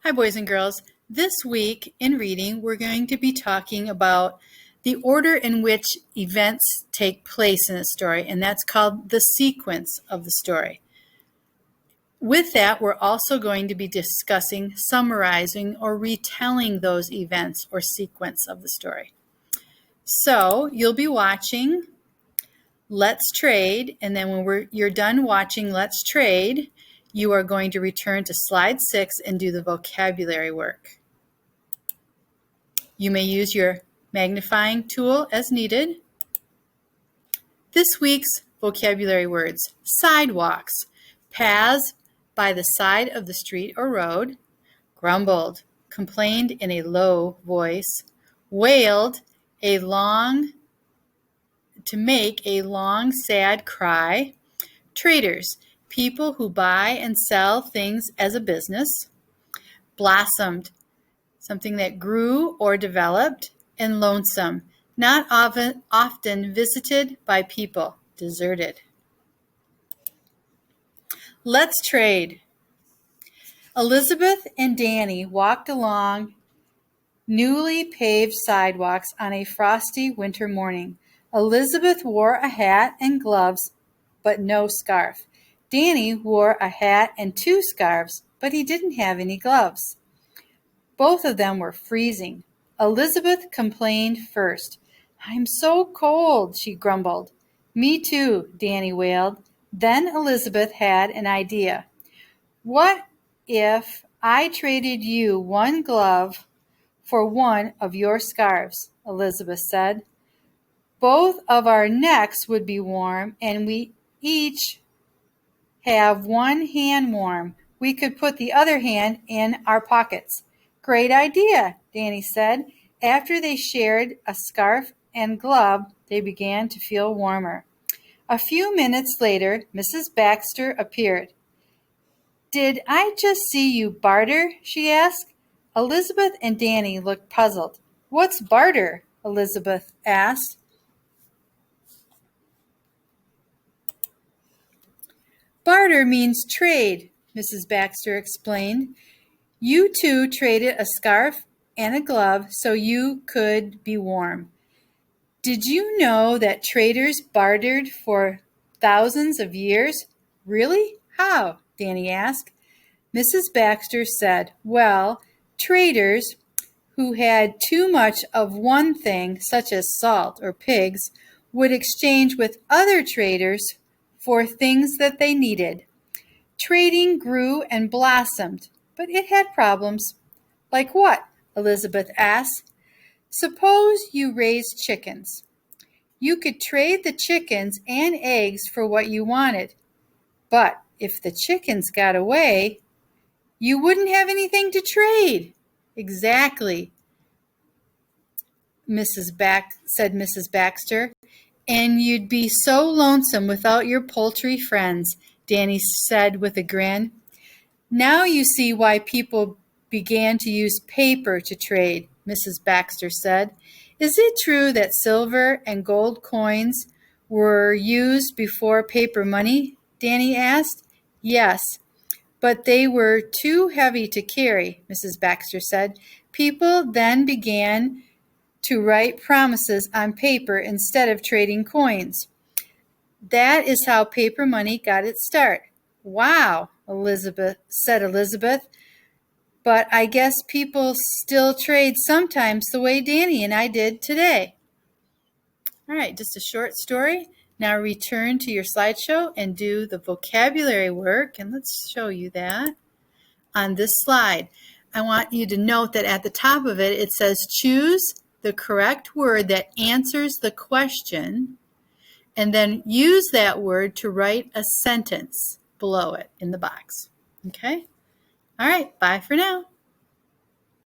Hi, boys and girls. This week in reading, we're going to be talking about the order in which events take place in a story, and that's called the sequence of the story. With that, we're also going to be discussing summarizing or retelling those events or sequence of the story. So you'll be watching Let's Trade, and then when you're done watching Let's Trade, you are going to return to slide 6 and do the vocabulary work. You may use your magnifying tool as needed. This week's vocabulary words: sidewalks, paths by the side of the street or road; grumbled, complained in a low voice; wailed, to make a long, sad cry; traders, people who buy and sell things as a business; blossomed, something that grew or developed; and lonesome, not often visited by people, deserted. Let's trade. Elizabeth and Danny walked along newly paved sidewalks on a frosty winter morning. Elizabeth wore a hat and gloves, but no scarf. Danny wore a hat and 2 scarves, but he didn't have any gloves. Both of them were freezing. Elizabeth complained first. "I'm so cold," she grumbled. "Me too," Danny wailed. Then Elizabeth had an idea. "What if I traded you 1 glove for 1 of your scarves?" Elizabeth said. "Both of our necks would be warm, and we each have 1 hand warm. We could put the other hand in our pockets." "Great idea," Danny said. After they shared a scarf and glove, they began to feel warmer. A few minutes later, Mrs. Baxter appeared. "Did I just see you barter?" she asked. Elizabeth and Danny looked puzzled. "What's barter?" Elizabeth asked. "Barter means trade," Mrs. Baxter explained. "You 2 traded a scarf and a glove so you could be warm. Did you know that traders bartered for thousands of years?" "Really? How?" Danny asked. Mrs. Baxter said, "Well, traders who had too much of one thing, such as salt or pigs, would exchange with other traders for things that they needed. Trading grew and blossomed, but it had problems." "Like what?" Elizabeth asked. "Suppose you raised chickens. You could trade the chickens and eggs for what you wanted. But if the chickens got away, you wouldn't have anything to trade." "Exactly," said Mrs. Baxter. "And you'd be so lonesome without your poultry friends," Danny said with a grin. "Now you see why people began to use paper to trade," Mrs. Baxter said. "Is it true that silver and gold coins were used before paper money?" Danny asked. "Yes, but they were too heavy to carry," Mrs. Baxter said. "People then began to write promises on paper instead of trading coins. That is how paper money got its start." "Wow," said Elizabeth. "But I guess people still trade sometimes the way Danny and I did today." All right, just a short story. Now return to your slideshow and do the vocabulary work. And let's show you that on this slide. I want you to note that at the top of it, it says choose the correct word that answers the question, and then use that word to write a sentence below it in the box. Okay? All right, bye for now.